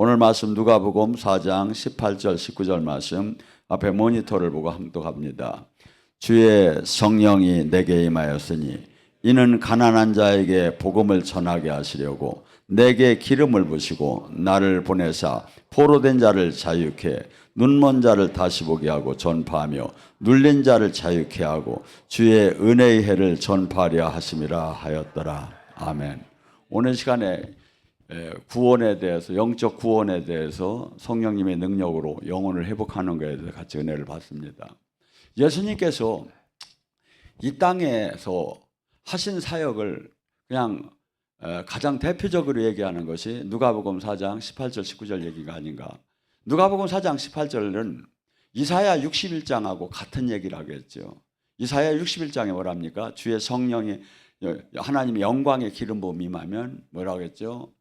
오늘 말씀 누가복음 4장 18절 19절 말씀 앞에 모니터를 보고 함독합니다. 주의 성령이 내게 임하였으니 이는 가난한 자에게 복음을 전하게 하시려고 내게 기름을 부시고 나를 보내사 포로된 자를 자유케 눈먼 자를 다시 보게 하고 전파하며 눌린 자를 자유케 하고 주의 은혜의 해를 전파하려 하심이라 하였더라. 아멘. 오늘 시간에 구원에 대해서, 영적 구원에 대해서 성령님의 능력으로 영혼을 회복하는 것에 대해서 같이 은혜를 받습니다. 예수님께서 이 땅에서 하신 사역을 그냥 가장 대표적으로 얘기하는 것이 누가복음 4장 18절 19절 얘기가 아닌가. 누가복음 4장 18절은 이사야 61장하고 같은 얘기를 하겠죠. 이사야 61장에 뭐랍니까? 주의 성령이 하나님의 영광의 기름 부음이 임하면 뭐라고 했죠?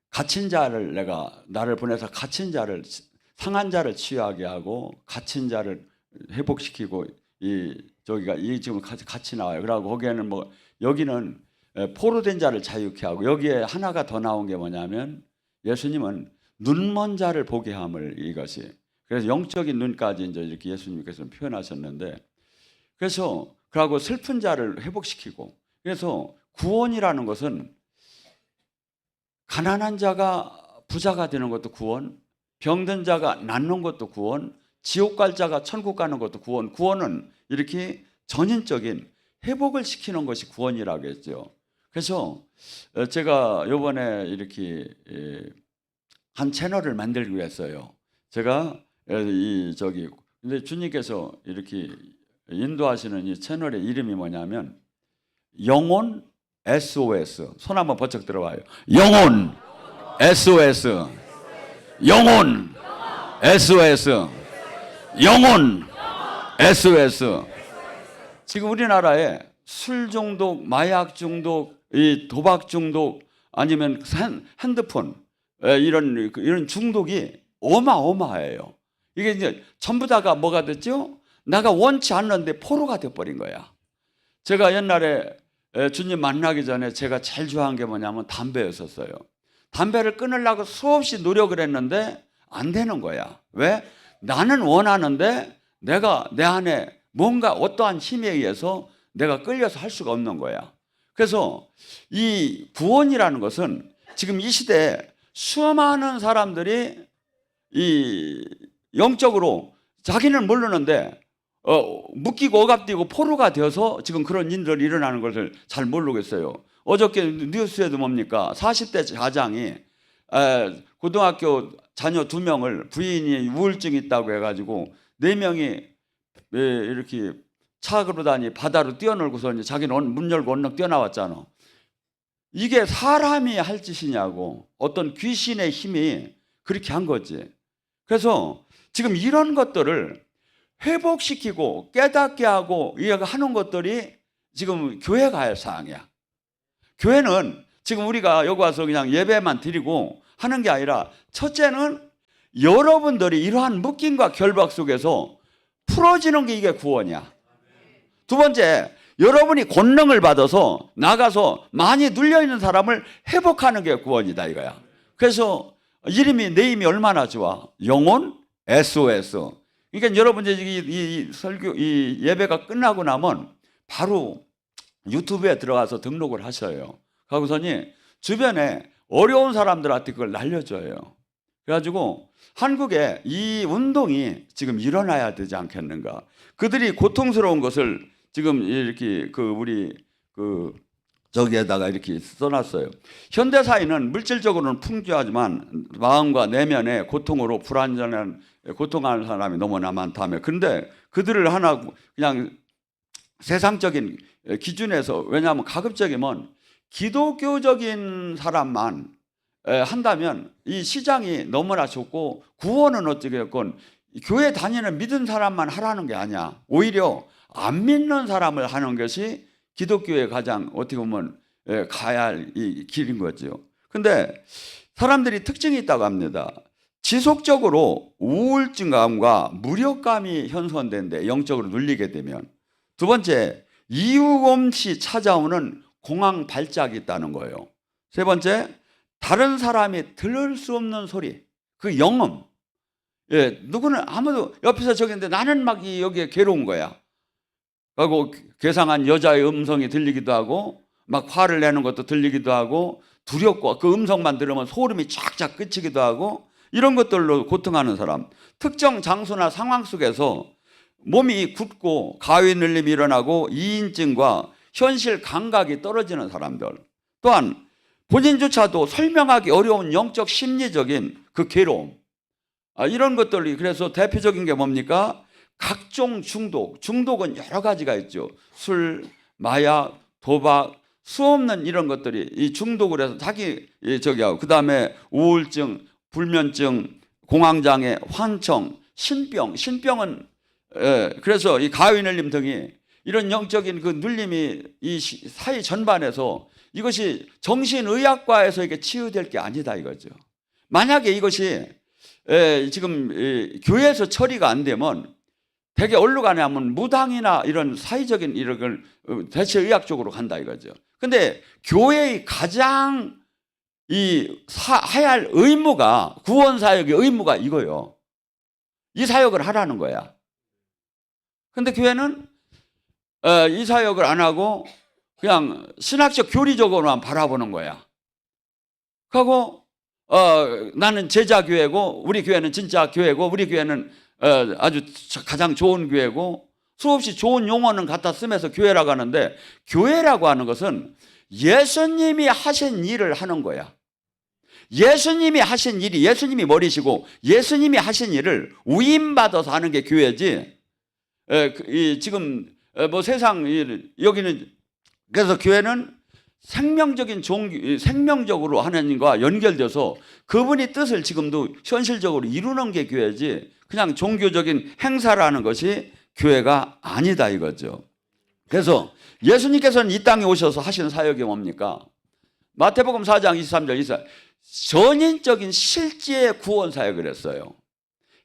갇힌 자를 나를 보내서 갇힌 자를, 상한 자를 치유하게 하고 갇힌 자를 회복시키고 저기가 지금 같이 나와요. 그러고 거기에는 여기는 포로된 자를 자유케 하고 여기에 하나가 더 나온 게 뭐냐면 예수님은 눈먼 자를 보게 함을 이것이. 그래서 영적인 눈까지 이제 이렇게 예수님께서 표현하셨는데 그래서 그러고 슬픈 자를 회복시키고 그래서 구원이라는 것은 가난한 자가 부자가 되는 것도 구원, 병든 자가 낫는 것도 구원, 지옥 갈 자가 천국 가는 것도 구원. 구원은 이렇게 전인적인 회복을 시키는 것이 구원이라고 했죠. 그래서 제가 이번에 이렇게 한 채널을 만들기로 했어요. 제가 근데 주님께서 이렇게 인도하시는 이 채널의 이름이 뭐냐면 영혼 SOS. 손 한번 번쩍 들어봐요. 영혼 SOS. 영혼 SOS. 영혼 SOS. 지금 우리나라에 술 중독, 마약 중독, 이 도박 중독, 아니면 핸드폰 이런 중독이 어마어마해요. 이게 이제 전부 다가 뭐가 됐죠? 내가 원치 않는데 포로가 돼버린 거야. 제가 옛날에 주님 만나기 전에 제가 제일 좋아한 게 뭐냐면 담배였었어요. 담배를 끊으려고 수없이 노력을 했는데 안 되는 거야. 왜? 나는 원하는데 내가 내 안에 뭔가 어떠한 힘에 의해서 내가 끌려서 할 수가 없는 거야. 그래서 이 구원이라는 것은 지금 이 시대에 수많은 사람들이 이 영적으로 자기는 모르는데 묶이고 억압되고 포로가 되어서 지금 그런 일들이 일어나는 것을 잘 모르겠어요. 어저께 뉴스에도 뭡니까? 40대 가장이 고등학교 자녀 2명을 부인이 우울증이 있다고 해가지고 4명이 이렇게 차로 다니 바다로 뛰어놀고서 이제 자기는 문 열고 얼른 뛰어나왔잖아. 이게 사람이 할 짓이냐고. 어떤 귀신의 힘이 그렇게 한 거지. 그래서 지금 이런 것들을 회복시키고 깨닫게 하고 하는 것들이 지금 교회가 할 사항이야. 교회는 지금 우리가 여기 와서 그냥 예배만 드리고 하는 게 아니라 첫째는 여러분들이 이러한 묶임과 결박 속에서 풀어지는 게 이게 구원이야. 두 번째, 여러분이 권능을 받아서 나가서 많이 눌려있는 사람을 회복하는 게 구원이다 이거야. 그래서 내 이름이 얼마나 좋아. 영혼 SOS. 그러니까 여러분 이 설교, 이 예배가 끝나고 나면 바로 유튜브에 들어가서 등록을 하셔요. 그러고서니 주변에 어려운 사람들한테 그걸 날려줘요. 그래가지고 한국에 이 운동이 지금 일어나야 되지 않겠는가. 그들이 고통스러운 것을 지금 이렇게 저기에다가 이렇게 써놨어요. 현대 사회는 물질적으로는 풍부하지만 마음과 내면의 고통으로 불안전한 고통하는 사람이 너무나 많다며. 그런데 그들을 하나 그냥 세상적인 기준에서, 왜냐하면 가급적이면 기독교적인 사람만 한다면 이 시장이 너무나 좋고 구원은 어찌겠건 교회 다니는 믿은 사람만 하라는 게 아니야. 오히려 안 믿는 사람을 하는 것이 기독교의 가장 어떻게 보면 가야 할 이 길인 거죠. 근데 사람들이 특징이 있다고 합니다. 지속적으로 우울증감과 무력감이 현선된데 영적으로 눌리게 되면. 두 번째, 이유 없이 찾아오는 공황 발작이 있다는 거예요. 세 번째, 다른 사람이 들을 수 없는 소리, 그 영음. 예, 누구는 아무도 옆에서 저기 있는데 나는 막 여기에 괴로운 거야. 그리고 괴상한 여자의 음성이 들리기도 하고 막 화를 내는 것도 들리기도 하고 두렵고 그 음성만 들으면 소름이 쫙쫙 끼치기도 하고 이런 것들로 고통하는 사람. 특정 장소나 상황 속에서 몸이 굳고 가위 눌림이 일어나고 이인증과 현실 감각이 떨어지는 사람들. 또한 본인조차도 설명하기 어려운 영적 심리적인 그 괴로움. 이런 것들이 그래서 대표적인 게 뭡니까? 각종 중독. 중독은 여러 가지가 있죠. 술, 마약, 도박, 수없는 이런 것들이 이 중독을 해서 자기 저기하고 그다음에 우울증, 불면증, 공황장애, 환청, 신병. 신병은 그래서 이 가위 눌림 등이 이런 영적인 그 눌림이 이 사회 전반에서 이것이 정신의학과에서 이게 치유될 게 아니다 이거죠. 만약에 이것이 지금 교회에서 처리가 안 되면 대개 어디로 가냐 하면 무당이나 이런 사회적인 이런 걸 대체 의학적으로 간다 이거죠. 근데 교회의 가장 해야 할 의무가 구원 사역의 의무가 이거요. 이 사역을 하라는 거야. 근데 교회는 이 사역을 안 하고 그냥 신학적 교리적으로만 바라보는 거야. 그리고 나는 제자 교회고 우리 교회는 진짜 교회고 우리 교회는 아주 가장 좋은 교회고 수없이 좋은 용어는 갖다 쓰면서 교회라고 하는데 교회라고 하는 것은 예수님이 하신 일을 하는 거야. 예수님이 하신 일이 예수님이 머리시고 예수님이 하신 일을 위임받아서 하는 게 교회지. 지금 뭐 세상 여기는 그래서 교회는 생명적인 생명적으로 하나님과 연결돼서 그분의 뜻을 지금도 현실적으로 이루는 게 교회지 그냥 종교적인 행사라는 것이 교회가 아니다 이거죠. 그래서 예수님께서는 이 땅에 오셔서 하신 사역이 뭡니까? 마태복음 4장 23절 24절 전인적인 실제의 구원 사역을 했어요.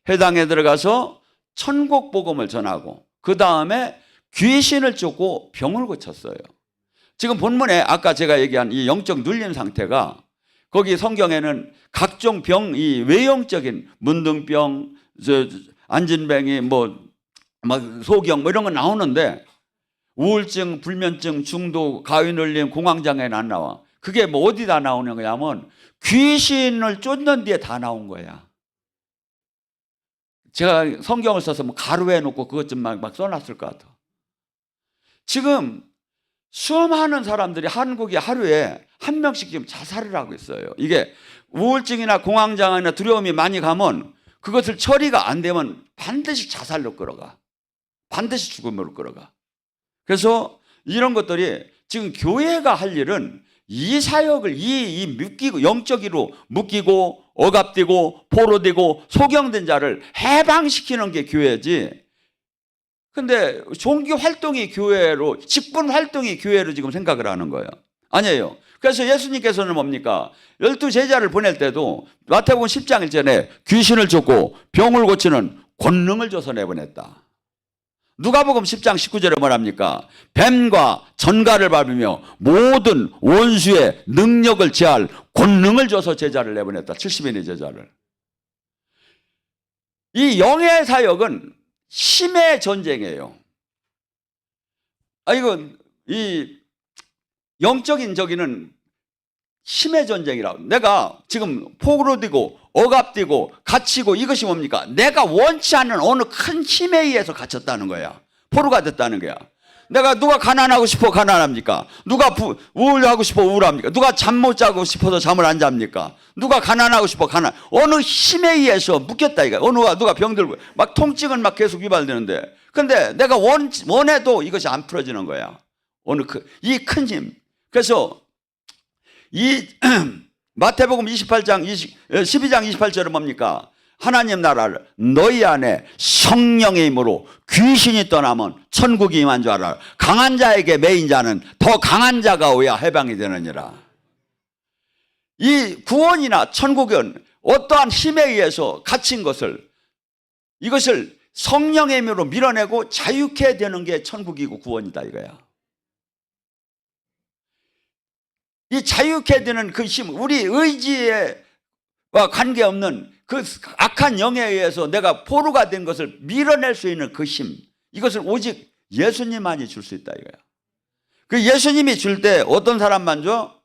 회당에 들어가서 천국 복음을 전하고 그 다음에 귀신을 쫓고 병을 고쳤어요. 지금 본문에 아까 제가 얘기한 이 영적 눌림 상태가 거기 성경에는 각종 병, 이 외형적인 문둥병, 안진뱅이, 소경 이런 거 나오는데 우울증, 불면증, 중독, 가위 눌림, 공황장애는 안 나와. 그게 어디다 나오는 거냐면 귀신을 쫓는 뒤에 다 나온 거야. 제가 성경을 써서 가루에 놓고 그것 좀 막 써놨을 것 같아. 지금 수많은 사람들이 한국이 하루에 한 명씩 지금 자살을 하고 있어요. 이게 우울증이나 공황장애나 두려움이 많이 가면 그것을 처리가 안 되면 반드시 자살로 끌어가. 반드시 죽음으로 끌어가. 그래서 이런 것들이 지금 교회가 할 일은 이 사역을 묶이고 영적으로 묶이고 억압되고 포로되고 소경된 자를 해방시키는 게 교회지. 근데 종교 활동이 교회로 직분 활동이 교회로 지금 생각을 하는 거예요. 아니에요. 그래서 예수님께서는 뭡니까? 12 제자를 보낼 때도 마태복음 10장 1절에 귀신을 쫓고 병을 고치는 권능을 줘서 내보냈다. 누가복음 10장 19절에 뭐랍니까? 뱀과 전갈을 밟으며 모든 원수의 능력을 제할 권능을 줘서 제자를 내보냈다. 70인의 제자를. 이 영의 사역은 힘의 전쟁이에요. 이건 이 영적인 저기는 힘의 전쟁이라고. 내가 지금 포로되고 억압되고 갇히고 이것이 뭡니까? 내가 원치 않는 어느 큰 힘에 의해서 갇혔다는 거야. 포로가 됐다는 거야. 누가 가난하고 싶어 가난합니까? 누가 우울하고 싶어 우울합니까? 누가 잠 못 자고 싶어서 잠을 안 잡니까? 누가 가난하고 싶어 어느 힘에 의해서 묶였다 이거야. 누가 병들고 막 통증은 막 계속 유발되는데 근데 내가 원해도 이것이 안 풀어지는 거야. 이 큰 힘. 그래서 이 마태복음 12장 28절은 뭡니까? 하나님 나라를 너희 안에 성령의 힘으로 귀신이 떠나면 천국이 임한 줄 알아. 강한 자에게 매인 자는 더 강한 자가 오야 해방이 되느니라. 이 구원이나 천국은 어떠한 힘에 의해서 갇힌 이것을 성령의 힘으로 밀어내고 자유케 되는 게 천국이고 구원이다 이거야. 이 자유케 되는 그 힘, 우리 의지와 관계없는 그 악한 영에 의해서 내가 포로가 된 것을 밀어낼 수 있는 그 힘, 이것을 오직 예수님만이 줄 수 있다 이거야. 그 예수님이 줄 때 어떤 사람만 줘?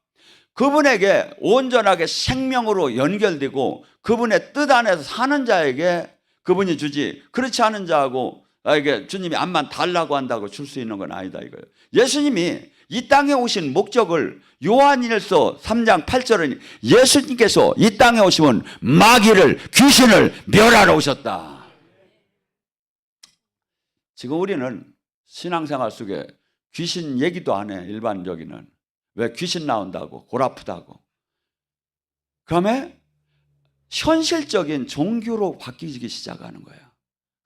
그분에게 온전하게 생명으로 연결되고 그분의 뜻 안에서 사는 자에게 그분이 주지, 그렇지 않은 자하고 이게 주님이 암만 달라고 한다고 줄 수 있는 건 아니다 이거예요. 예수님이 이 땅에 오신 목적을 요한일서 3장 8절은 예수님께서 이 땅에 오시면 마귀를, 귀신을 멸하러 오셨다. 지금 우리는 신앙생활 속에 귀신 얘기도 안 해. 일반적인은 왜 귀신 나온다고, 골 아프다고. 그다음에 현실적인 종교로 바뀌기 시작하는 거예요.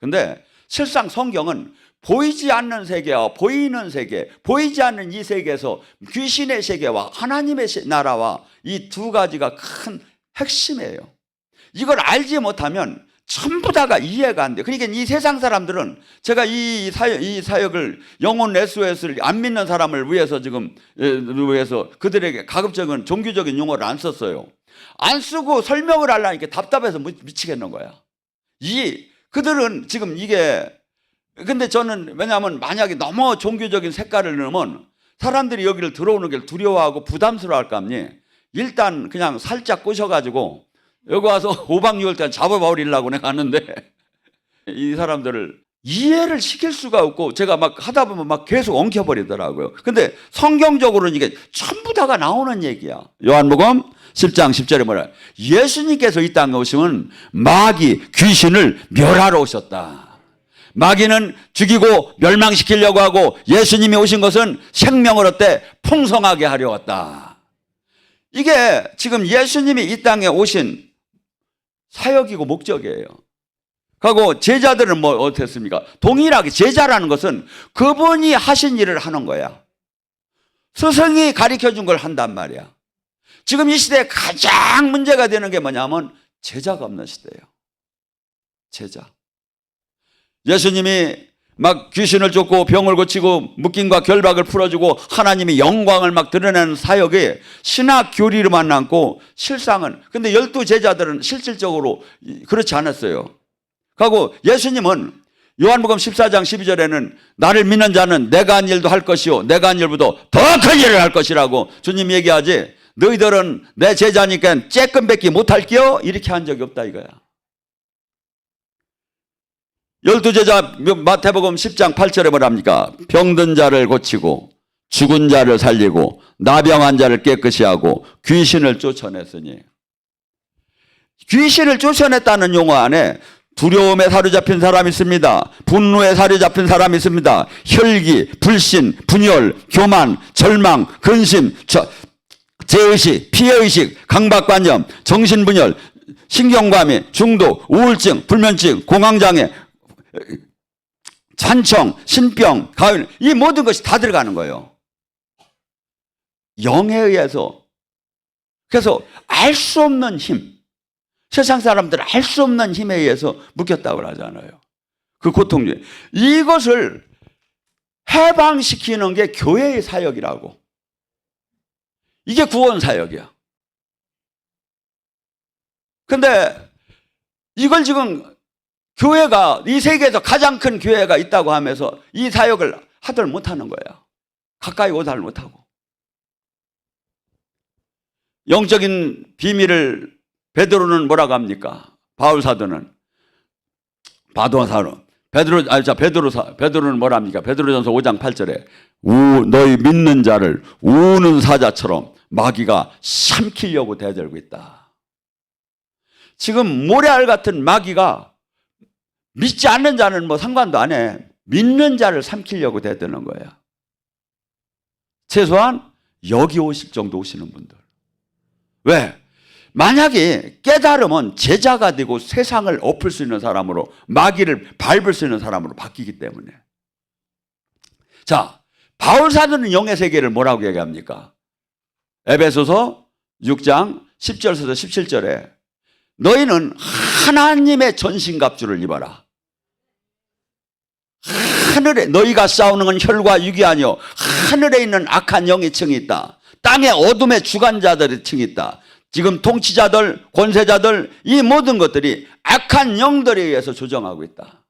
근데 실상 성경은 보이지 않는 세계와 보이는 세계, 보이지 않는 이 세계에서 귀신의 세계와 하나님의 나라와 이 두 가지가 큰 핵심이에요. 이걸 알지 못하면 전부 다가 이해가 안 돼. 그러니까 이 세상 사람들은 제가 이 사역을 영혼 SOS를 안 믿는 사람을 위해서 지금 위해서 그들에게 가급적인 종교적인 용어를 안 썼어요. 안 쓰고 설명을 하려니까 답답해서 미치겠는 거야. 그들은 지금 이게, 근데 저는 왜냐하면 만약에 너무 종교적인 색깔을 넣으면 사람들이 여기를 들어오는 게 두려워하고 부담스러워 할까 하니 일단 그냥 살짝 꼬셔가지고 여기 와서 5박 6일 동안 잡아버리려고 내가 하는데 이 사람들을 이해를 시킬 수가 없고 제가 막 하다 보면 막 계속 엉켜버리더라고요. 근데 성경적으로는 이게 전부 다가 나오는 얘기야. 요한복음 10장 10절에 뭐라? 예수님께서 이 땅에 오시면 마귀, 귀신을 멸하러 오셨다. 마귀는 죽이고 멸망시키려고 하고 예수님이 오신 것은 생명을 얻되 풍성하게 하려 왔다. 이게 지금 예수님이 이 땅에 오신 사역이고 목적이에요. 그리고 제자들은 뭐 어땠습니까? 동일하게 제자라는 것은 그분이 하신 일을 하는 거야. 스승이 가르쳐준 걸 한단 말이야. 지금 이 시대에 가장 문제가 되는 게 뭐냐면 제자가 없는 시대예요. 제자. 예수님이 막 귀신을 쫓고 병을 고치고 묶임과 결박을 풀어주고 하나님의 영광을 막 드러내는 사역이 신학 교리로만 남고 실상은, 근데 12제자들은 실질적으로 그렇지 않았어요. 그리고 예수님은 요한복음 14장 12절에는 나를 믿는 자는 내가 한 일도 할 것이요 내가 한 일보다 더 큰 일을 할 것이라고 주님 얘기하지, 너희들은 내 제자니까 쬐끔밖에 못할게요 이렇게 한 적이 없다 이거야. 12제자 마태복음 10장 8절에 뭐랍니까? 병든 자를 고치고 죽은 자를 살리고 나병한 자를 깨끗이 하고 귀신을 쫓아냈으니, 귀신을 쫓아냈다는 용어 안에 두려움에 사로잡힌 사람이 있습니다. 분노에 사로잡힌 사람이 있습니다. 혈기, 불신, 분열, 교만, 절망, 근심, 죄의식, 피해의식, 강박관념, 정신분열, 신경과민, 중독, 우울증, 불면증, 공황장애, 잔청, 신병, 가을, 이 모든 것이 다 들어가는 거예요. 영에 의해서. 그래서 알 수 없는 힘, 세상 사람들은 알 수 없는 힘에 의해서 묶였다고 하잖아요. 그 고통 중에 이것을 해방시키는 게 교회의 사역이라고. 이게 구원 사역이야. 근데 이걸 지금 교회가, 이 세계에서 가장 큰 교회가 있다고 하면서 이 사역을 하들 못하는 거야. 가까이 오달 못하고. 영적인 비밀을 베드로는 뭐라고 합니까? 바울 사도는 베드로는 뭐랍니까? 베드로전서 5장 8절에 너희 믿는 자를 우는 사자처럼 마귀가 삼키려고 대들고 있다. 지금 모래알 같은 마귀가 믿지 않는 자는 뭐 상관도 안 해. 믿는 자를 삼키려고 대드는 거야. 최소한 여기 오실 정도 오시는 분들. 왜? 만약에 깨달으면 제자가 되고 세상을 엎을 수 있는 사람으로, 마귀를 밟을 수 있는 사람으로 바뀌기 때문에. 자, 바울 사도는 영의 세계를 뭐라고 얘기합니까? 에베소서 6장 10절에서 17절에 너희는 하나님의 전신갑주를 입어라. 하늘에, 너희가 싸우는 건 혈과 육이 아니요 하늘에 있는 악한 영의 층이 있다. 땅의 어둠의 주관자들의 층이 있다. 지금 통치자들, 권세자들, 이 모든 것들이 악한 영들에 의해서 조정하고 있다.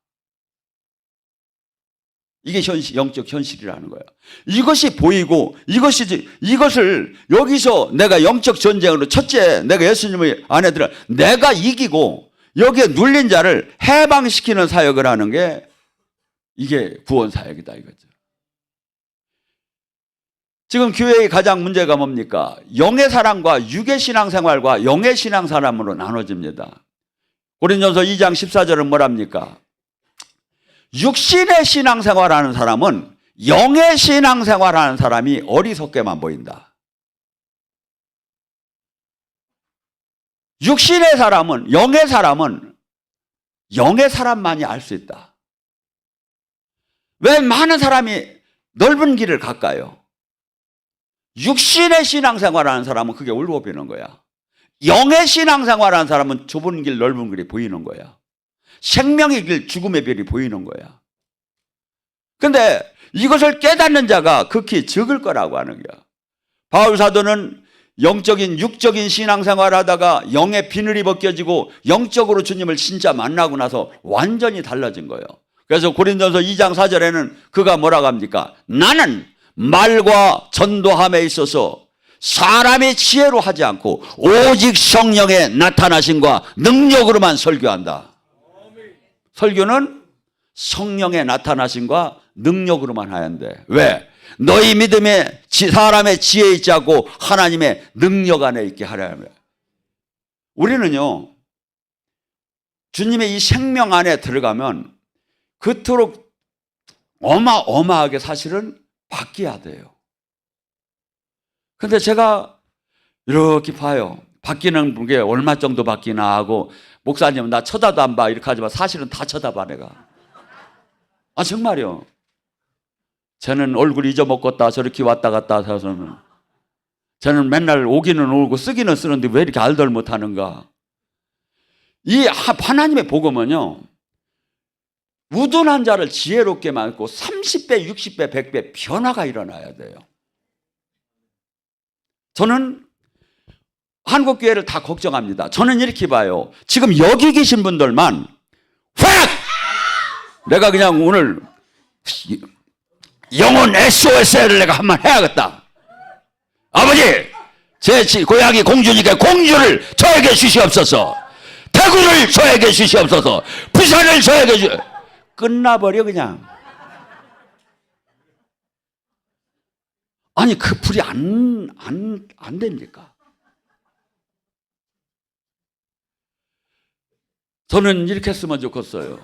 이게 영적 현실이라는 거예요. 이것이 보이고 이것을 여기서 내가 영적 전쟁으로 첫째 내가 예수님의 안에 들어 내가 이기고 여기에 눌린 자를 해방시키는 사역을 하는 게 이게 구원 사역이다 이거죠. 지금 교회의 가장 문제가 뭡니까? 영의 사람과 육의 신앙생활과 영의 신앙사람으로 나눠집니다. 고린도전서 2장 14절은 뭐랍니까? 육신의 신앙생활하는 사람은 영의 신앙생활하는 사람이 어리석게만 보인다. 육신의 사람은 영의 사람만이 알 수 있다. 왜 많은 사람이 넓은 길을 갈까요? 육신의 신앙생활하는 사람은 그게 울고비는 거야. 영의 신앙생활하는 사람은 좁은 길 넓은 길이 보이는 거야. 생명의 길 죽음의 별이 보이는 거야. 근데 이것을 깨닫는 자가 극히 적을 거라고 하는 거야. 바울 사도는 영적인 육적인 신앙생활을 하다가 영의 비늘이 벗겨지고 영적으로 주님을 진짜 만나고 나서 완전히 달라진 거예요. 그래서 고린도전서 2장 4절에는 그가 뭐라고 합니까? 나는 말과 전도함에 있어서 사람의 지혜로 하지 않고 오직 성령의 나타나심과 능력으로만 설교한다. 설교는 성령의 나타나심과 능력으로만 하는데 왜? 너희 믿음에 사람의 지혜에 있지 않고 하나님의 능력 안에 있게 하려면 우리는요 주님의 이 생명 안에 들어가면 그토록 어마어마하게 사실은 바뀌어야 돼요. 근데 제가 이렇게 봐요. 바뀌는 게 얼마 정도 바뀌나 하고 목사님 나 쳐다도 안 봐 이렇게 하지만 사실은 다 쳐다봐 내가. 아 정말요. 쟤는 얼굴 잊어먹었다 저렇게 왔다 갔다 해서는 쟤는 맨날 오기는 오고 쓰기는 쓰는데 왜 이렇게 알들 못하는가. 이 하나님의 복음은요 우둔한 자를 지혜롭게 만들고 30배 60배 100배 변화가 일어나야 돼요. 저는 한국교회를 다 걱정합니다. 저는 이렇게 봐요. 지금 여기 계신 분들만 확! 내가 그냥 오늘 영혼 SOS를 내가 한번 해야겠다. 아버지 제 고향이 공주니까 공주를 저에게 주시옵소서. 대구를 저에게 주시옵소서. 부산을 저에게 끝나버려 그냥. 아니 그 불이 안 됩니까? 저는 이렇게 했으면 좋겠어요.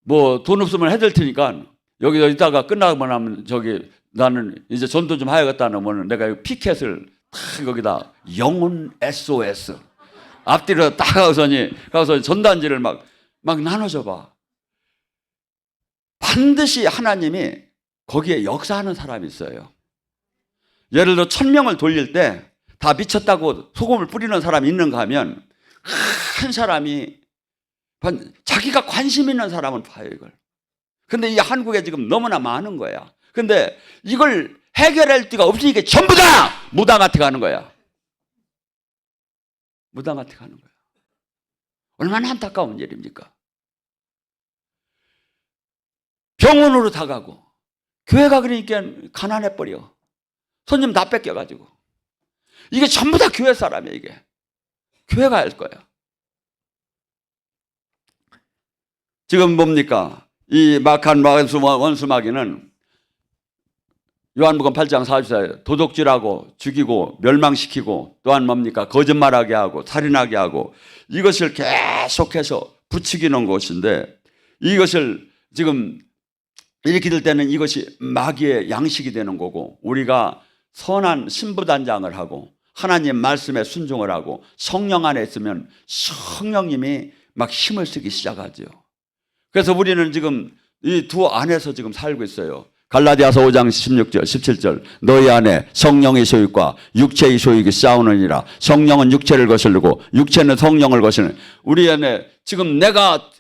뭐 돈 없으면 해줄 테니까 여기서 이따가 끝나고 나면 저기 나는 이제 전도 좀 해야겠다는 거는 내가 피켓을 딱 거기다 영혼 SOS 앞뒤로 딱 가서 전단지를 막 나눠줘 봐. 반드시 하나님이 거기에 역사하는 사람이 있어요. 예를 들어 1000명을 돌릴 때 다 미쳤다고 소금을 뿌리는 사람이 있는가 하면 한 사람이 자기가 관심 있는 사람은 봐요 이걸. 근데 이 한국에 지금 너무나 많은 거야. 근데 이걸 해결할 데가 없으니까 전부 다 무당한테 가는 거야. 무당한테 가는 거야. 얼마나 안타까운 일입니까? 병원으로 다 가고 교회가 그러니까 가난해버려. 손님 다 뺏겨가지고. 이게 전부 다 교회 사람이야 이게. 교회가 할 거야. 지금 뭡니까? 이 막한 원수마귀는 요한복음 8장 44절 도둑질하고 죽이고 멸망시키고 또한 뭡니까? 거짓말하게 하고 살인하게 하고 이것을 계속해서 부추기는 것인데 이것을 지금 이렇게 될 때는 이것이 마귀의 양식이 되는 거고 우리가 선한 신부단장을 하고 하나님 말씀에 순종을 하고 성령 안에 있으면 성령님이 막 힘을 쓰기 시작하죠. 그래서 우리는 지금 이 두 안에서 지금 살고 있어요. 갈라디아서 5장 16절 17절 너희 안에 성령의 소유과 육체의 소유가 싸우느니라. 성령은 육체를 거스르고 육체는 성령을 거스르는 우리 안에 지금 내가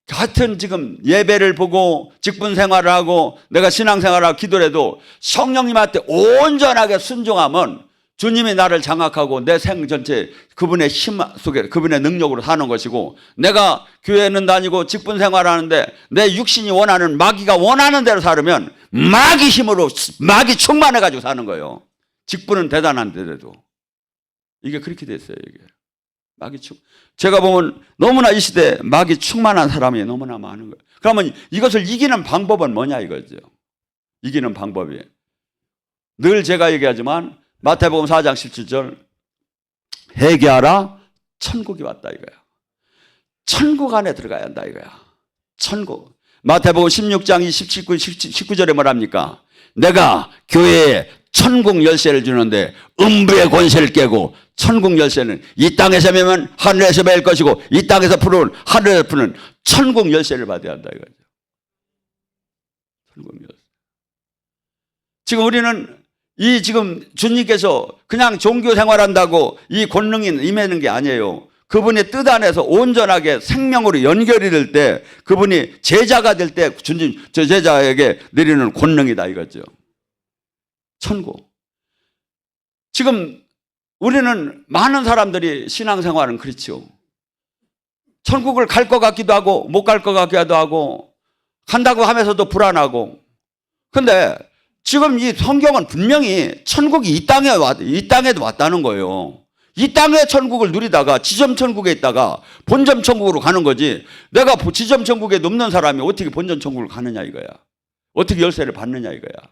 하여튼 지금 예배를 보고 직분 생활을 하고 내가 신앙생활을 하고 기도를 해도 성령님한테 온전하게 순종하면 주님이 나를 장악하고 내 생 전체 그분의 힘 속에 그분의 능력으로 사는 것이고, 내가 교회는 다니고 직분 생활하는데 내 육신이 원하는, 마귀가 원하는 대로 살으면 마귀 힘으로 마귀 충만해가지고 사는 거예요. 직분은 대단한데도 이게 그렇게 됐어요. 이게 마귀 제가 보면 너무나 이 시대에 마귀 충만한 사람이 너무나 많은 거예요. 그러면 이것을 이기는 방법은 뭐냐 이거죠. 이기는 방법이 늘 제가 얘기하지만 마태복음 4장 17절 회개하라 천국이 왔다 이거야. 천국 안에 들어가야 한다 이거야. 천국. 마태복음 16장 19절에 뭐랍니까? 내가 교회에 천국 열쇠를 주는데 음부의 권세를 깨고, 천국 열쇠는 이 땅에서 매면 하늘에서 매일 것이고 이 땅에서 풀은 하늘에서 푸는 천국 열쇠를 받아야 한다 이거죠. 천국 열쇠. 지금 우리는 지금 주님께서 그냥 종교 생활한다고 이 권능이 임하는 게 아니에요. 그분의 뜻 안에서 온전하게 생명으로 연결이 될 때, 그분이 제자가 될 때 주님 저 제자에게 내리는 권능이다 이거죠. 천국. 지금 우리는 많은 사람들이 신앙생활은 그렇죠. 천국을 갈 것 같기도 하고 못 갈 것 같기도 하고 간다고 하면서도 불안하고. 근데 지금 이 성경은 분명히 천국이 이 땅에도 왔다는 거예요. 이 땅의 천국을 누리다가 지점 천국에 있다가 본점 천국으로 가는 거지, 내가 지점 천국에 눕는 사람이 어떻게 본점 천국을 가느냐 이거야. 어떻게 열쇠를 받느냐 이거야.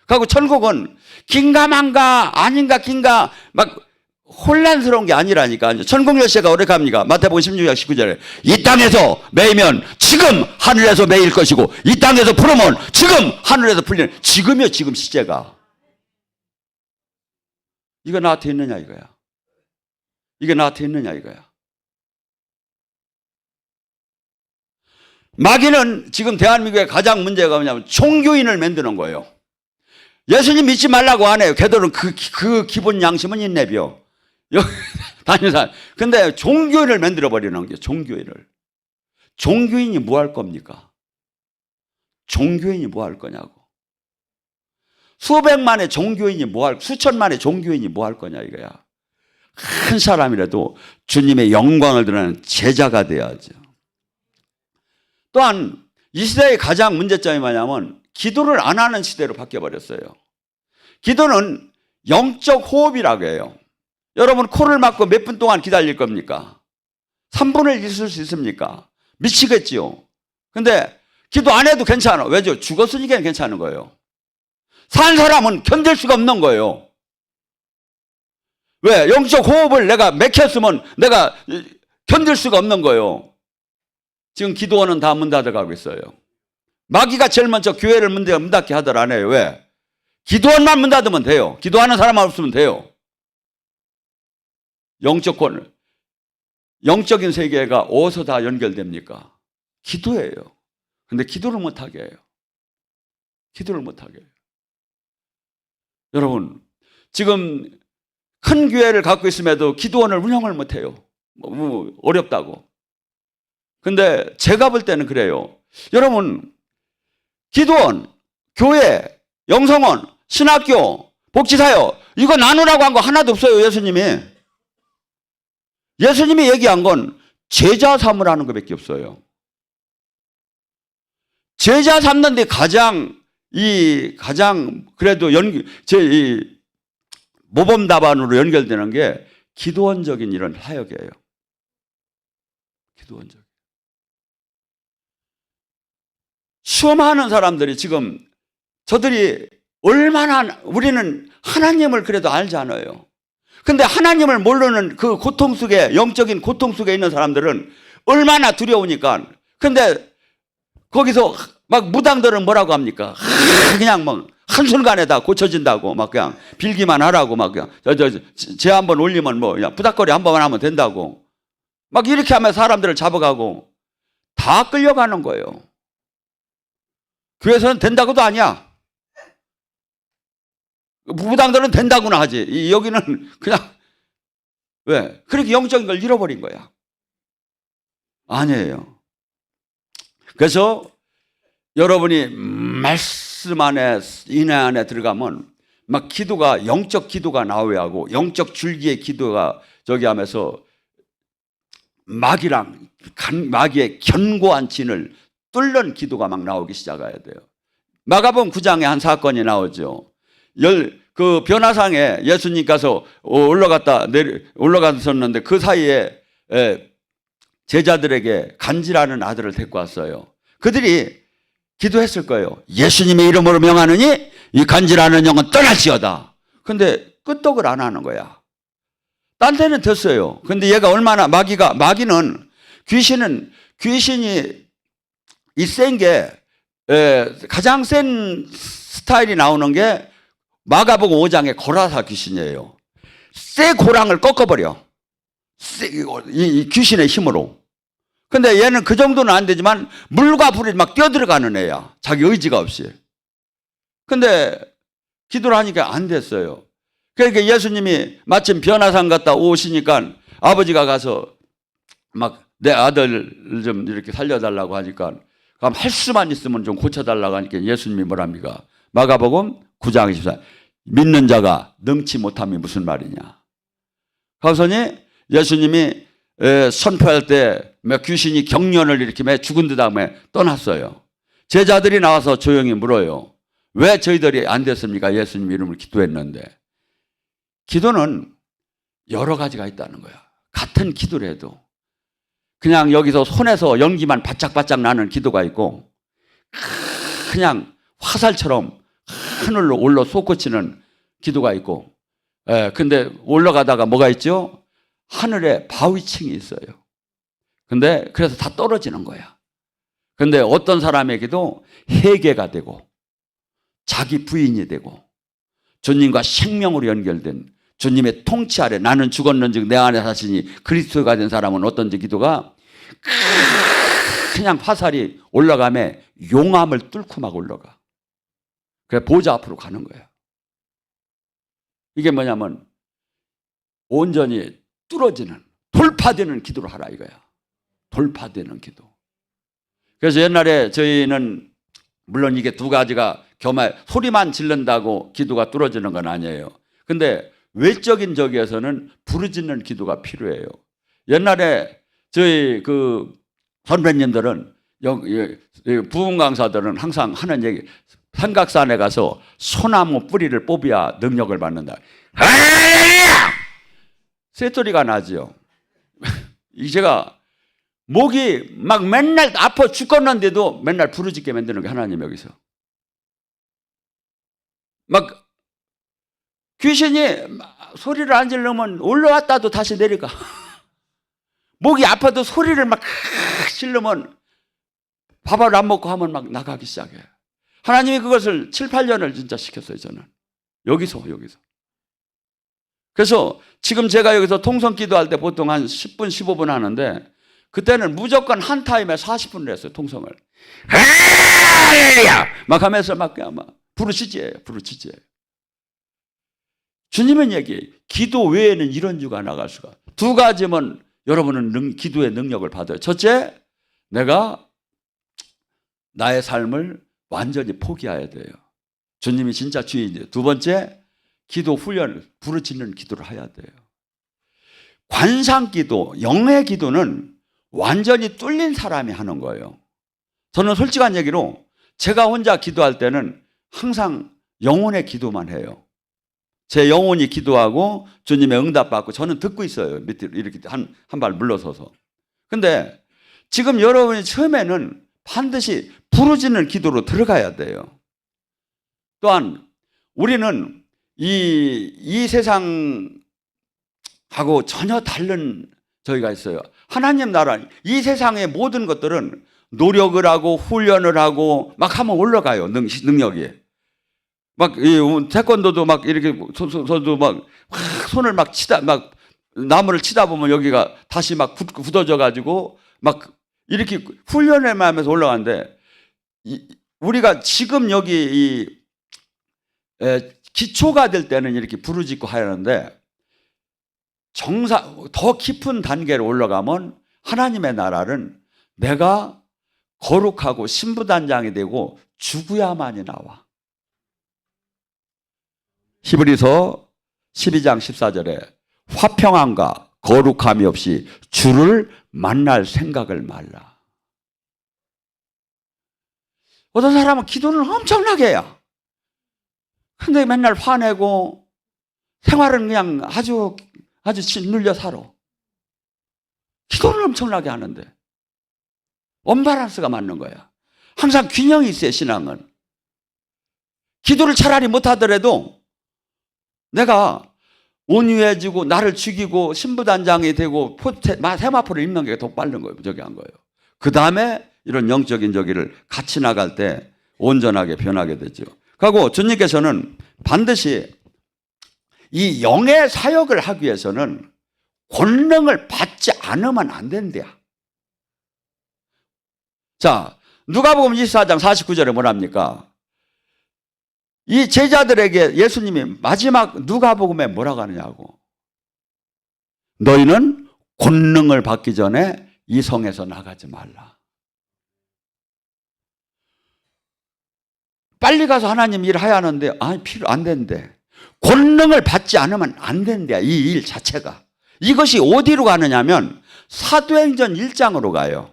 그리고 천국은 긴가만가 아닌가 긴가 막 혼란스러운 게 아니라니까. 천국 열쇠가 어떻게 합니까? 마태복음 16장 19절에 이 땅에서 매이면 지금 하늘에서 매일 것이고 이 땅에서 풀으면 지금 하늘에서 풀리는, 지금이요 지금 시제가. 이거 나한테 있느냐 이거야. 이게 나한테 있느냐 이거야. 마귀는 지금 대한민국의 가장 문제가 뭐냐면 종교인을 만드는 거예요. 예수님 믿지 말라고 안 해요. 걔들은 그 기본 양심은 있네벼. 다니는 사람. 근데 종교인을 만들어 버리는 게, 종교인을. 종교인이 뭐 할 겁니까? 종교인이 뭐 할 거냐고. 수백만의 종교인이 수천만의 종교인이 뭐 할 거냐 이거야. 한 사람이라도 주님의 영광을 드러내는 제자가 돼야죠. 또한 이 시대의 가장 문제점이 뭐냐면 기도를 안 하는 시대로 바뀌어버렸어요. 기도는 영적 호흡이라고 해요. 여러분 코를 막고 몇 분 동안 기다릴 겁니까? 3분을 있을 수 있습니까? 미치겠지요. 근데 기도 안 해도 괜찮아. 왜죠? 죽었으니까 괜찮은 거예요. 산 사람은 견딜 수가 없는 거예요. 왜? 영적 호흡을 내가 맥혔으면 내가 견딜 수가 없는 거예요. 지금 기도원은 다 문 닫아가고 있어요. 마귀가 제일 먼저 교회를 문 닫게 하더라 안 해요. 왜? 기도원만 문 닫으면 돼요. 기도하는 사람만 없으면 돼요. 영적인 세계가 어디서 다 연결됩니까? 기도예요. 근데 기도를 못하게 해요. 기도를 못하게 해요. 여러분, 지금 큰 교회를 갖고 있음에도 기도원을 운영을 못해요. 어렵다고. 근데 제가 볼 때는 그래요. 여러분, 기도원, 교회, 영성원, 신학교, 복지사역, 이거 나누라고 한 거 하나도 없어요. 예수님이 얘기한 건 제자 삼으라는 것밖에 없어요. 제자 삼는데 가장 그래도 모범 답안으로 연결되는 게 기도원적인 이런 사역이에요. 기도원적. 수많은 사람들이 지금 저들이 얼마나, 우리는 하나님을 그래도 알잖아요. 근데 하나님을 모르는 그 고통 속에, 영적인 고통 속에 있는 사람들은 얼마나 두려우니까. 근데 거기서 막 무당들은 뭐라고 합니까? 그냥 막 한순간에 다 고쳐진다고 막 그냥 빌기만 하라고 막 그냥 제 한번 올리면 뭐 그냥 부닥거리 한 번만 하면 된다고 막 이렇게 하면 사람들을 잡아가고 다 끌려가는 거예요. 교회에서는 된다고도 아니야. 무당들은 된다고나 하지. 여기는 그냥 왜? 그렇게 영적인 걸 잃어버린 거야. 아니에요. 그래서 여러분이 말씀 안에 인해 안에 들어가면 막 기도가 영적 기도가 나오야 하고 영적 줄기의 기도가 저기 하면서 마귀의 견고한 진을 뚫는 기도가 막 나오기 시작해야 돼요. 마가복음 9장에 한 사건이 나오죠. 그 변화상에 예수님께서 올라갔었는데 그 사이에 제자들에게 간지라는 아들을 데리고 왔어요. 그들이 기도했을 거예요. 예수님의 이름으로 명하느니 이 간지라는 영은 떠날지어다. 근데 끄떡을 안 하는 거야. 딴 데는 됐어요. 근데 얘가 얼마나 마귀는 귀신이 이 센 게 가장 센 스타일이 나오는 게 마가복음 5장의 고라사 귀신이에요. 새 고랑을 꺾어버려. 이 귀신의 힘으로. 근데 얘는 그 정도는 안 되지만 물과 불이 막 뛰어들어가는 애야. 자기 의지가 없이. 근데 기도를 하니까 안 됐어요. 그러니까 예수님이 마침 변화산 갔다 오시니까 아버지가 가서 막 내 아들 좀 이렇게 살려달라고 하니까 그럼 할 수만 있으면 좀 고쳐달라고 하니까 예수님이 뭐랍니까? 마가복음 9장 24 믿는 자가 능치 못함이 무슨 말이냐. 그러더니 예수님이 선포할 때 귀신이 경련을 일으키며 죽은 듯 다음에 떠났어요. 제자들이 나와서 조용히 물어요. 왜 저희들이 안 됐습니까? 예수님 이름으로 기도했는데. 기도는 여러 가지가 있다는 거야. 같은 기도를 해도 그냥 여기서 손에서 연기만 바짝바짝 나는 기도가 있고 그냥 화살처럼 하늘로 올라 솟구치는 기도가 있고 근데 올라가다가 뭐가 있죠? 하늘에 바위층이 있어요. 근데 그래서 다 떨어지는 거야. 근데 어떤 사람에게도 회개가 되고 자기 부인이 되고 주님과 생명으로 연결된 주님의 통치 아래 나는 죽었는즉 내 안에 사시니 그리스도가 된 사람은 어떤지 기도가 그냥 화살이 올라가면 용암을 뚫고 막 올라가. 그래 보좌 앞으로 가는 거야. 이게 뭐냐면 온전히 뚫어지는 돌파되는 기도를 하라 이거야. 돌파되는 기도. 그래서 옛날에 저희는 물론 이게 두 가지가 소리만 지른다고 기도가 뚫어지는 건 아니에요. 근데 외적인 적에서는 부르짖는 기도가 필요해요. 옛날에 저희 그 선배님들은 부흥 강사들은 항상 하는 얘기, 삼각산에 가서 소나무 뿌리를 뽑아야 능력을 받는다. 쇳소리가 나죠. 제가 목이 막 맨날 아파 죽겠는데도 맨날 부르짖게 만드는 게 하나님 여기서. 막 귀신이 소리를 안 지르면 올라왔다도 다시 내려가. 목이 아파도 소리를 막 지르면 밥을 안 먹고 하면 막 나가기 시작해. 하나님이 그것을 7, 8년을 진짜 시켰어요, 저는. 여기서. 그래서 지금 제가 여기서 통성 기도할 때 보통 한 10분, 15분 하는데 그때는 무조건 한 타임에 40분을 했어요, 통성을. 막 하면서 막 부르짖어요. 주님은 얘기해요. 기도 외에는 이런 주가 나갈 수가. 두 가지면 여러분은 기도의 능력을 받아요. 첫째, 내가 나의 삶을 완전히 포기해야 돼요. 주님이 진짜 주인이에요. 두 번째, 기도 훈련을 부르짖는 기도를 해야 돼요. 관상기도, 영의 기도는 완전히 뚫린 사람이 하는 거예요. 저는 솔직한 얘기로 제가 혼자 기도할 때는 항상 영혼의 기도만 해요. 제 영혼이 기도하고 주님의 응답받고 저는 듣고 있어요. 밑에 이렇게 한 발 물러서서. 근데 지금 여러분이 처음에는 반드시 부르짖는 기도로 들어가야 돼요. 또한 우리는 이 세상하고 전혀 다른 저희가 있어요. 하나님 나라, 이 세상의 모든 것들은 노력을 하고 훈련을 하고 막 하면 올라가요. 능력이. 막 태권도도 막 이렇게 선도 막 손을 막 치다 막 나무를 치다 보면 여기가 다시 막 굳어져 가지고 막 이렇게 훈련을 하면서 올라가는데 우리가 지금 여기 기초가 될 때는 이렇게 부르짖고 하는데 더 깊은 단계로 올라가면 하나님의 나라는 내가 거룩하고 신부단장이 되고 죽어야만이 나와. 히브리서 12장 14절에 화평함과 거룩함이 없이 주를 만날 생각을 말라. 어떤 사람은 기도는 엄청나게 해요. 근데 맨날 화내고 생활은 그냥 아주 짓눌려 살아. 기도는 엄청나게 하는데 언밸런스가 맞는 거야. 항상 균형이 있어요, 신앙은. 기도를 차라리 못하더라도 내가 온유해지고 나를 죽이고 신부단장이 되고 세마포를 입는 게 더 빠른 거예요. 저기 한 거예요. 그 다음에 이런 영적인 저기를 같이 나갈 때 온전하게 변하게 되죠. 그리고 주님께서는 반드시 이 영의 사역을 하기 위해서는 권능을 받지 않으면 안 된대요. 자, 누가복음 24장 49절에 뭐랍니까? 이 제자들에게 예수님이 마지막 누가복음에 뭐라고 하느냐고. 너희는 권능을 받기 전에 이 성에서 나가지 말라. 빨리 가서 하나님 일해야 하는데 아니 필요 안 된대. 권능을 받지 않으면 안 된대. 이 일 자체가. 이것이 어디로 가느냐면 사도행전 1장으로 가요.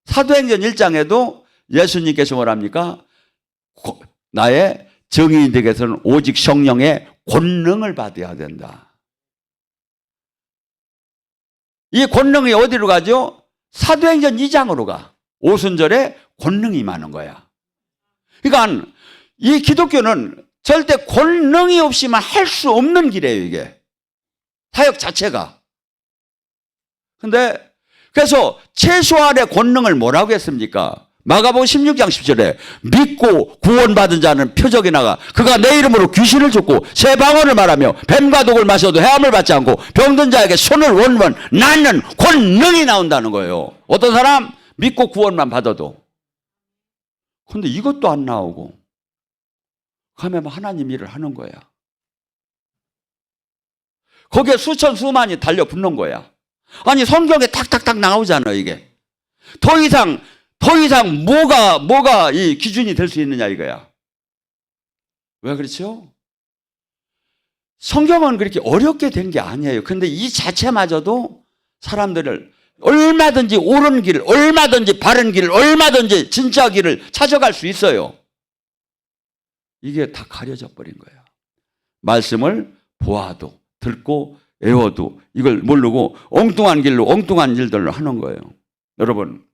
사도행전 1장에도 예수님께서 뭐랍니까? 나의 증인들에게서는 오직 성령의 권능을 받아야 된다. 이 권능이 어디로 가죠? 사도행전 2장으로 가. 오순절에 권능이 임하는 거야. 그러니까 이 기독교는 절대 권능이 없이만 할 수 없는 길이에요, 이게. 사역 자체가. 근데 그래서 최소한의 권능을 뭐라고 했습니까? 마가복음 16장 10절에 믿고 구원받은 자는 표적이 나가 그가 내 이름으로 귀신을 쫓고 새 방언을 말하며 뱀과 독을 마셔도 해함을 받지 않고 병든 자에게 손을 얹으면 낫는 권능이 나온다는 거예요. 어떤 사람 믿고 구원만 받아도. 근데 이것도 안 나오고 그러면 하나님 일을 하는 거야. 거기에 수천 수만이 달려붙는 거야. 아니 성경에 탁탁탁 나오잖아 이게. 더 이상 뭐가 이 기준이 될 수 있느냐 이거야. 왜 그렇죠? 성경은 그렇게 어렵게 된 게 아니에요. 근데 이 자체마저도 사람들을 얼마든지 옳은 길, 얼마든지 바른 길, 얼마든지 진짜 길을 찾아갈 수 있어요. 이게 다 가려져 버린 거예요. 말씀을 보아도 듣고 외워도 이걸 모르고 엉뚱한 길로 엉뚱한 일들로 하는 거예요. 여러분,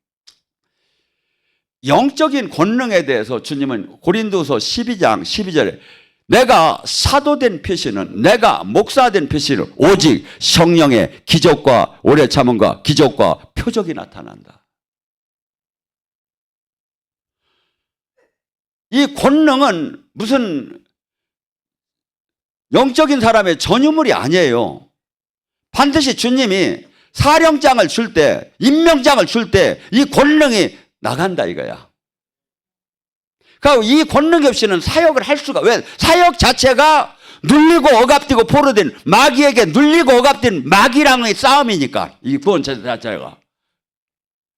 영적인 권능에 대해서 주님은 고린도서 12장 12절에 내가 사도된 표시는 내가 목사된 표시는 오직 성령의 기적과 오래 참음과 기적과 표적이 나타난다. 이 권능은 무슨 영적인 사람의 전유물이 아니에요. 반드시 주님이 사령장을 줄 때, 임명장을 줄 때 이 권능이 나간다 이거야. 그러니까 이 권능이 없이는 사역을 할 수가, 왜? 사역 자체가 눌리고 억압되고 포로된 마귀에게 눌리고 억압된 마귀랑의 싸움이니까 이 구원 자체가.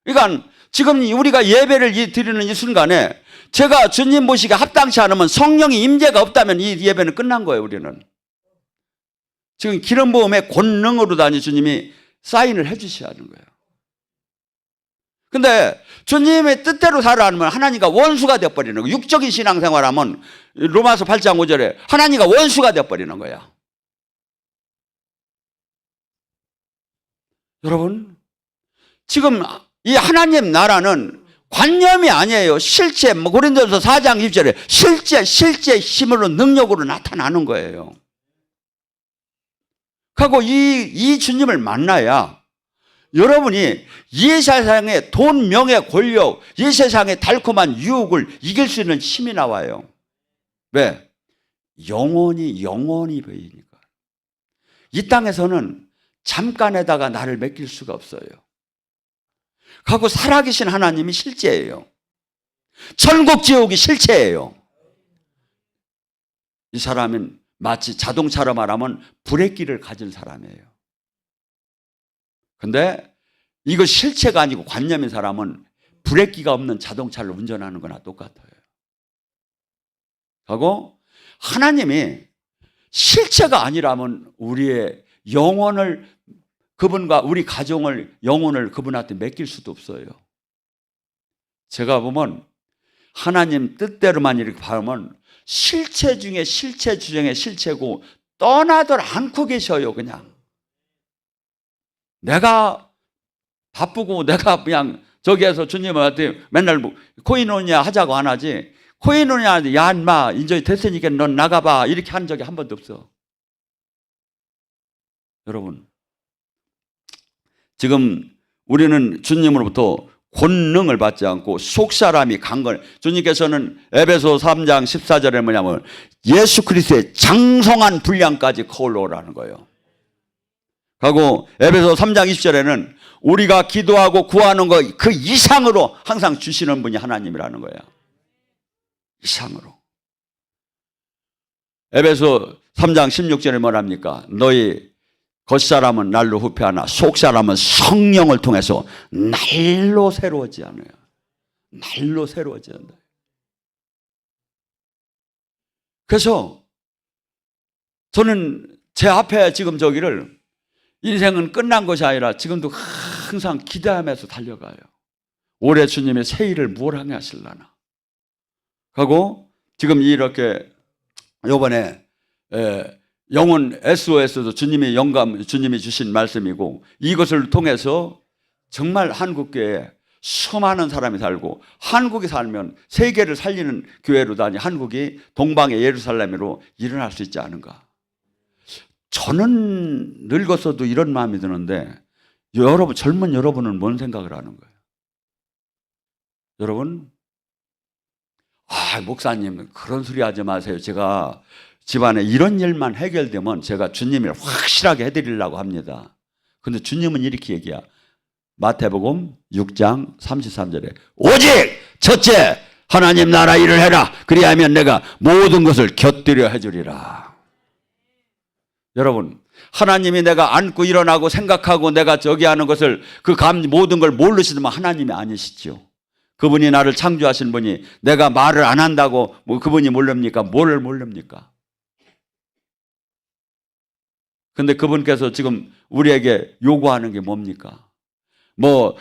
그러니까 지금 우리가 예배를 드리는 이 순간에 제가 주님 모시기 합당치 않으면 성령이 임재가 없다면 이 예배는 끝난 거예요. 우리는 지금 기름 부음의 권능으로 다니 주님이 사인을 해 주셔야 하는 거예요. 근데 주님의 뜻대로 살아가면 하나님과 원수가 되어버리는 거예요. 육적인 신앙생활하면 로마서 8장 5절에 하나님과 원수가 되어버리는 거야. 여러분, 지금 이 하나님 나라는 관념이 아니에요. 실제, 고린도서 4장 20절에 실제 힘으로 능력으로 나타나는 거예요. 그리고 이 주님을 만나야 여러분이 이 세상의 돈, 명예, 권력, 이 세상의 달콤한 유혹을 이길 수 있는 힘이 나와요. 왜? 영원히 보이니까. 이 땅에서는 잠깐에다가 나를 맡길 수가 없어요. 그리고 살아계신 하나님이 실제예요. 천국 지옥이 실체예요. 이 사람은 마치 자동차로 말하면 브레이크를 가진 사람이에요. 근데 이거 실체가 아니고 관념인 사람은 브레이크가 없는 자동차를 운전하는 거나 똑같아요. 하고 하나님이 실체가 아니라면 우리의 영혼을, 그분과 우리 가정을, 영혼을 그분한테 맡길 수도 없어요. 제가 보면 하나님 뜻대로만 이렇게 보면 실체 중에 실체 중에 실체고 떠나들 않고 계셔요. 그냥 내가 바쁘고 내가 그냥 저기에서 주님한테 맨날 뭐 코인오냐 하자고 안 하지, 코인오냐 야 인마 이제 됐으니까 넌 나가봐 이렇게 한 적이 한 번도 없어. 여러분, 지금 우리는 주님으로부터 권능을 받지 않고 속사람이 강건, 주님께서는 에베소 3장 14절에 뭐냐면 예수 그리스도의 장성한 분량까지 거울러오라는 거예요. 하고 에베소 3장 20절에는 우리가 기도하고 구하는 것 그 이상으로 항상 주시는 분이 하나님이라는 거예요. 이상으로. 에베소 3장 16절에 뭐랍니까? 너희 겉사람은 날로 후패하나 속사람은 성령을 통해서 날로 새로워지 않아요. 날로 새로워지 않아요. 그래서 저는 제 앞에 지금 저기를 인생은 끝난 것이 아니라 지금도 항상 기대하면서 달려가요. 올해 주님의 새 일을 뭘 하게 하실라나. 하고 지금 이렇게 요번에 영혼 SOS도 주님의 영감, 주님이 주신 말씀이고 이것을 통해서 정말 한국교회에 수많은 사람이 살고 한국이 살면 세계를 살리는 교회로 다니 한국이 동방의 예루살렘으로 일어날 수 있지 않은가. 저는 늙었어도 이런 마음이 드는데 여러분, 젊은 여러분은 뭔 생각을 하는 거예요? 여러분, 목사님 그런 소리 하지 마세요. 제가 집안에 이런 일만 해결되면 제가 주님을 확실하게 해드리려고 합니다. 그런데 주님은 이렇게 얘기해요. 마태복음 6장 33절에 오직 첫째 하나님 나라 일을 해라. 그리하면 내가 모든 것을 곁들여 해주리라. 여러분, 하나님이 내가 앉고 일어나고 생각하고 내가 저기 하는 것을 모든 걸 모르시면 하나님이 아니시죠. 그분이 나를 창조하신 분이 내가 말을 안 한다고 뭐 그분이 모릅니까? 뭘 모릅니까? 근데 그분께서 지금 우리에게 요구하는 게 뭡니까? 뭐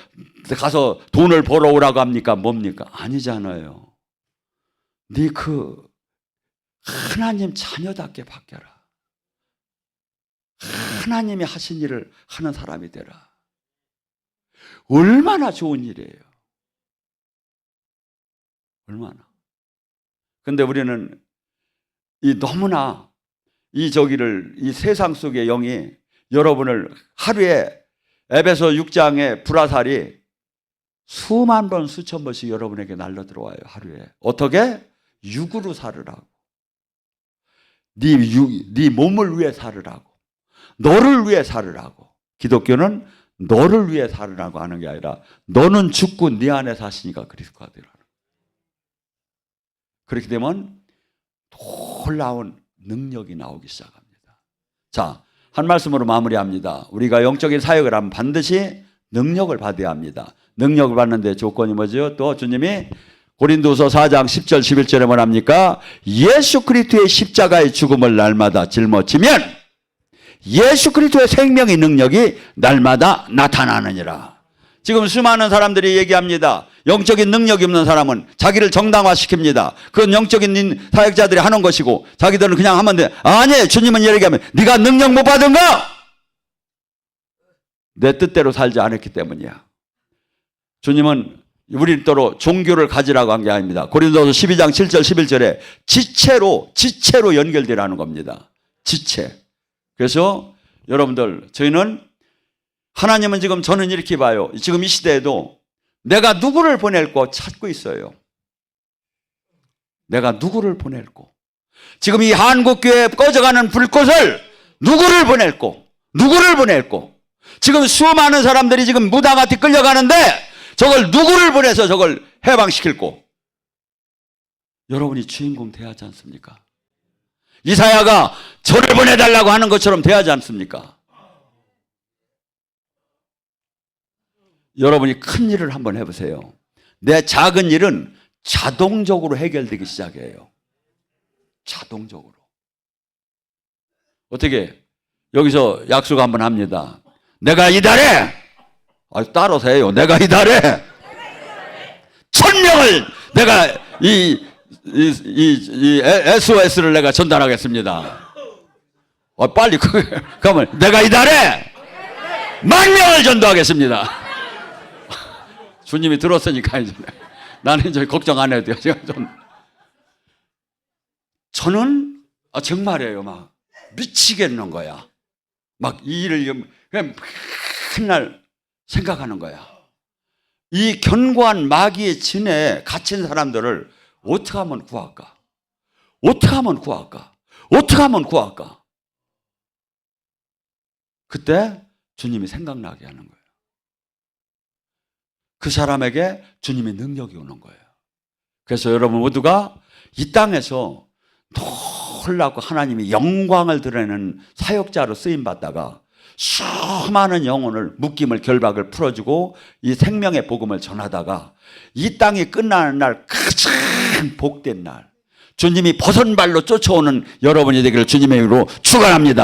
가서 돈을 벌어오라고 합니까? 뭡니까? 아니잖아요. 네 그 하나님 자녀답게 바뀌어라. 하나님이 하신 일을 하는 사람이 되라. 얼마나 좋은 일이에요. 얼마나. 근데 우리는 너무나 이 세상 속의 영이 여러분을 하루에 에베소 6장의 불화살이 수만 번 수천 번씩 여러분에게 날려 들어와요. 하루에. 어떻게? 육으로 살으라고. 네 몸을 위해 살으라고. 너를 위해 살으라고. 기독교는 너를 위해 살으라고 하는 게 아니라 너는 죽고 네 안에 사시니까 그리스도가 되라. 그렇게 되면 놀라운 능력이 나오기 시작합니다. 자, 한 말씀으로 마무리합니다. 우리가 영적인 사역을 하면 반드시 능력을 받아야 합니다. 능력을 받는데 조건이 뭐죠? 또 주님이 고린도서 4장 10절 11절에 뭐랍니까? 예수 그리스도의 십자가의 죽음을 날마다 짊어지면 예수 그리스도의 생명의 능력이 날마다 나타나느니라. 지금 수많은 사람들이 얘기합니다. 영적인 능력이 없는 사람은 자기를 정당화시킵니다. 그건 영적인 사역자들이 하는 것이고 자기들은 그냥 하면 돼. 아니, 주님은 이렇게 하면 네가 능력 못 받은가? 내 뜻대로 살지 않았기 때문이야. 주님은 우리로 종교를 가지라고 한 게 아닙니다. 고린도서 12장 7절 11절에 지체로 연결되라는 겁니다. 지체. 그래서 여러분들, 저희는 하나님은 지금 저는 이렇게 봐요. 지금 이 시대에도 내가 누구를 보낼고 찾고 있어요. 내가 누구를 보낼고. 지금 이 한국교회에 꺼져가는 불꽃을 누구를 보낼고. 지금 수많은 사람들이 지금 무당한테 끌려가는데 저걸 누구를 보내서 저걸 해방시킬고. 여러분이 주인공 돼야 하지 않습니까? 이사야가 저를 보내달라고 하는 것처럼 돼야 하지 않습니까? 여러분이 큰 일을 한번 해보세요. 내 작은 일은 자동적으로 해결되기 시작해요. 자동적으로. 어떻게? 여기서 약속 한번 합니다. 내가 이달에, 따라서 해요. 내가 이달에 1000명을 내가 이 SOS를 내가 전달하겠습니다. 빨리 그러면 내가 이달에 10,000명을 전도하겠습니다. 주님이 들었으니까 이제 나는 이제 걱정 안 해도 돼요. 저는 정말이에요. 막 미치겠는 거야. 막 이 일을 그냥 맨날 생각하는 거야. 이 견고한 마귀의 진에 갇힌 사람들을 어떻게 하면 구할까? 어떻게 하면 구할까? 어떻게 하면 구할까? 그때 주님이 생각나게 하는 거예요. 그 사람에게 주님의 능력이 오는 거예요. 그래서 여러분 모두가 이 땅에서 놀랍고 하나님이 영광을 드러내는 사역자로 쓰임받다가 수많은 영혼을 묶임을 결박을 풀어주고 이 생명의 복음을 전하다가 이 땅이 끝나는 날 가장 복된 날 주님이 버선발로 쫓아오는 여러분이 되기를 주님의 이름으로 축원합니다.